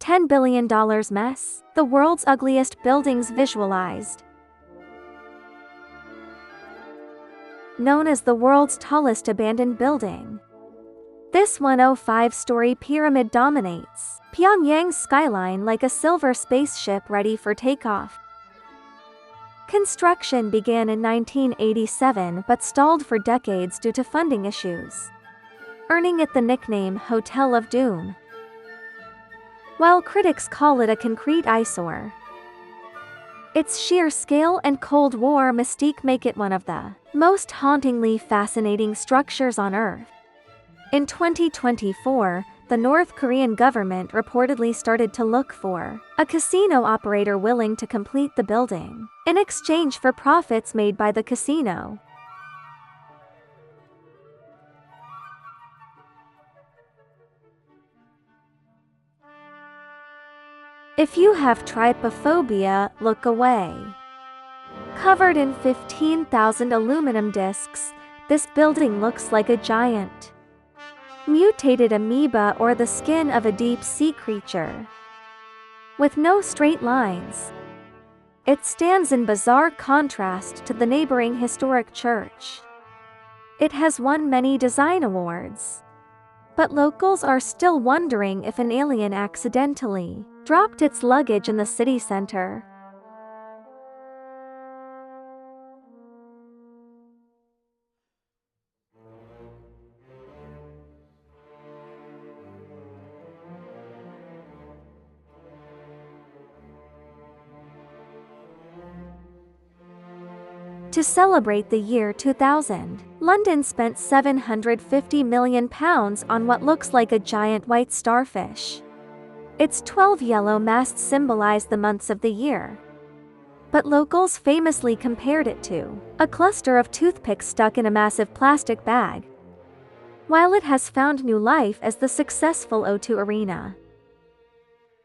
$10 billion mess, the world's ugliest buildings visualized. Known as the world's tallest abandoned building, this 105-story pyramid dominates Pyongyang's skyline like a silver spaceship ready for takeoff. Construction began in 1987 but stalled for decades due to funding issues, earning it the nickname Hotel of Doom. While critics call it a concrete eyesore, its sheer scale and Cold War mystique make it one of the most hauntingly fascinating structures on Earth. In 2024, the North Korean government reportedly started to look for a casino operator willing to complete the building in exchange for profits made by the casino. If you have trypophobia, look away. Covered in 15,000 aluminum discs, this building looks like a giant mutated amoeba or the skin of a deep-sea creature. With no straight lines, it stands in bizarre contrast to the neighboring historic church. It has won many design awards, but locals are still wondering if an alien accidentally dropped its luggage in the city center. To celebrate the year 2000, London spent £750 million on what looks like a giant white starfish. Its 12 yellow masts symbolize the months of the year, but locals famously compared it to a cluster of toothpicks stuck in a massive plastic bag. While it has found new life as the successful O2 Arena,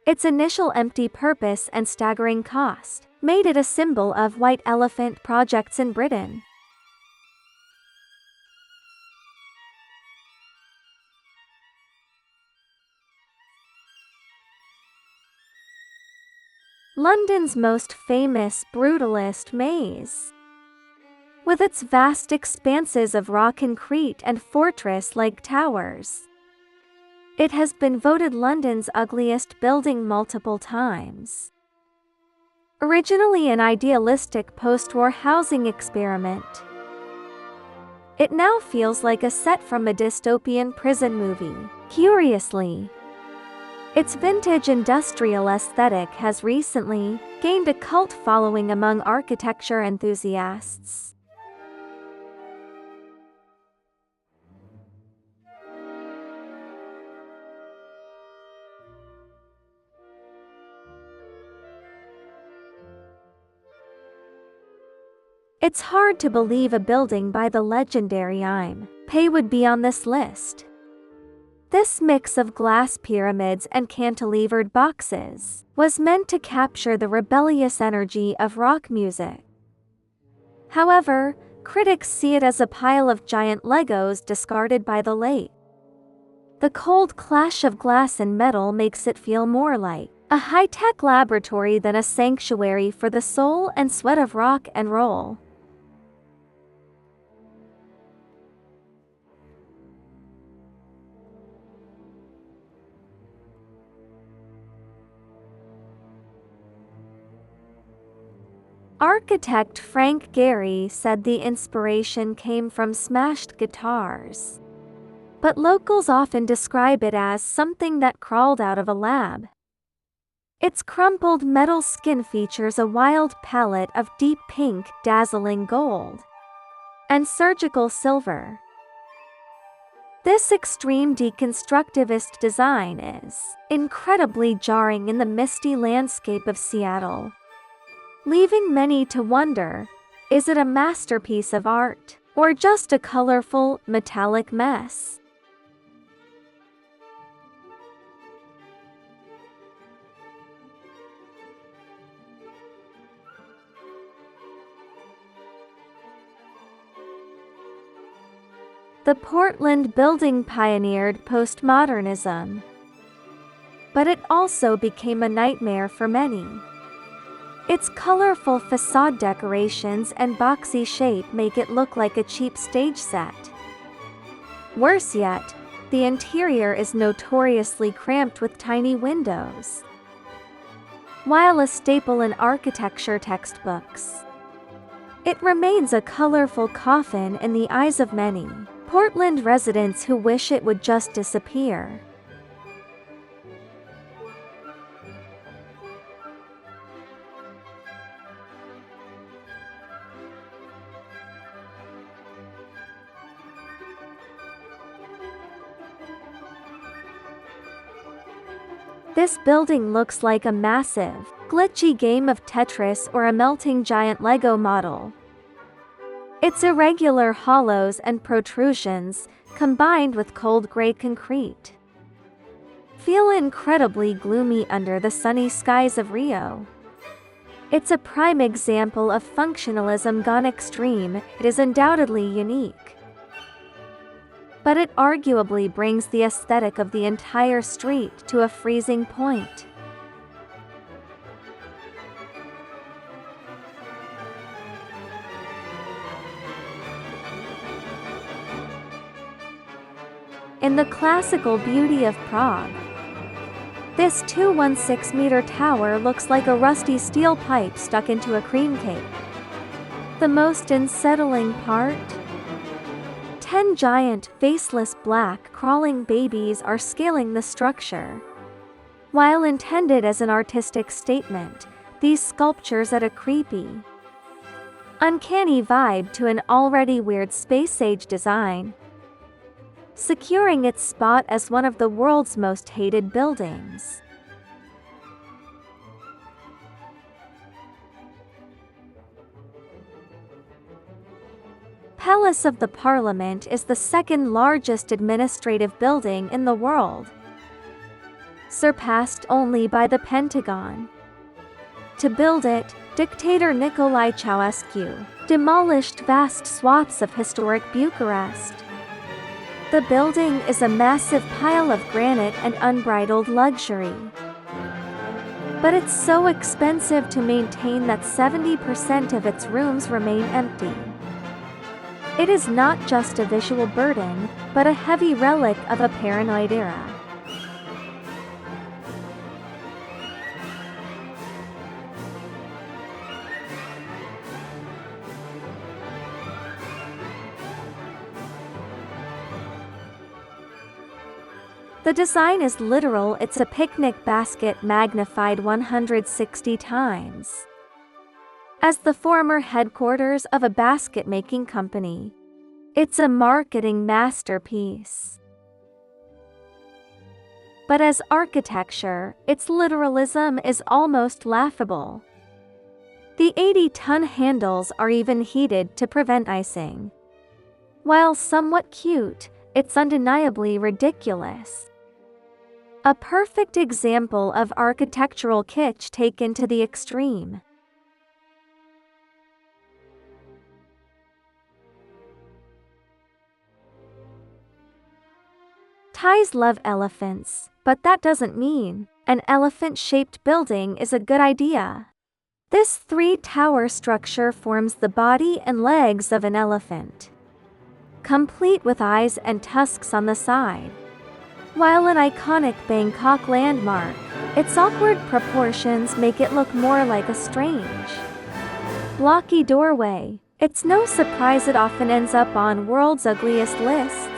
its initial empty purpose and staggering cost made it a symbol of white elephant projects in Britain. London's most famous brutalist maze, with its vast expanses of raw concrete and fortress-like towers. It has been voted London's ugliest building multiple times. Originally an idealistic post-war housing experiment, it now feels like a set from a dystopian prison movie. Curiously, its vintage industrial aesthetic has recently gained a cult following among architecture enthusiasts. It's hard to believe a building by the legendary Pei would be on this list. This mix of glass pyramids and cantilevered boxes was meant to capture the rebellious energy of rock music. However, critics see it as a pile of giant Legos discarded by the late. The cold clash of glass and metal makes it feel more like a high-tech laboratory than a sanctuary for the soul and sweat of rock and roll. Architect Frank Gehry said the inspiration came from smashed guitars, but locals often describe it as something that crawled out of a lab. Its crumpled metal skin features a wild palette of deep pink, dazzling gold, and surgical silver. This extreme deconstructivist design is incredibly jarring in the misty landscape of Seattle, leaving many to wonder, is it a masterpiece of art, or just a colorful, metallic mess? The Portland building pioneered postmodernism, but it also became a nightmare for many. Its colorful facade decorations and boxy shape make it look like a cheap stage set. Worse yet, the interior is notoriously cramped with tiny windows. While a staple in architecture textbooks, it remains a colorful coffin in the eyes of many Portland residents who wish it would just disappear. This building looks like a massive, glitchy game of Tetris or a melting giant Lego model. Its irregular hollows and protrusions, combined with cold gray concrete, feel incredibly gloomy under the sunny skies of Rio. It's a prime example of functionalism gone extreme. It is undoubtedly unique, but it arguably brings the aesthetic of the entire street to a freezing point. In the classical beauty of Prague, this 216-meter tower looks like a rusty steel pipe stuck into a cream cake. The most unsettling part? 10 giant, faceless black crawling babies are scaling the structure. While intended as an artistic statement, these sculptures add a creepy, uncanny vibe to an already weird space-age design, securing its spot as one of the world's most hated buildings. Palace of the Parliament is the second largest administrative building in the world, surpassed only by the Pentagon. To build it, dictator Nicolae Ceausescu demolished vast swaths of historic Bucharest. The building is a massive pile of granite and unbridled luxury. But it's so expensive to maintain that 70% of its rooms remain empty. It is not just a visual burden, but a heavy relic of a paranoid era. The design is literal. It's a picnic basket magnified 160 times. As the former headquarters of a basket-making company, it's a marketing masterpiece. But as architecture, its literalism is almost laughable. The 80-ton handles are even heated to prevent icing. While somewhat cute, it's undeniably ridiculous. A perfect example of architectural kitsch taken to the extreme. Thais love elephants, but that doesn't mean an elephant-shaped building is a good idea. This 3-tower structure forms the body and legs of an elephant, complete with eyes and tusks on the side. While an iconic Bangkok landmark, its awkward proportions make it look more like a strange, blocky doorway. It's no surprise it often ends up on world's ugliest lists.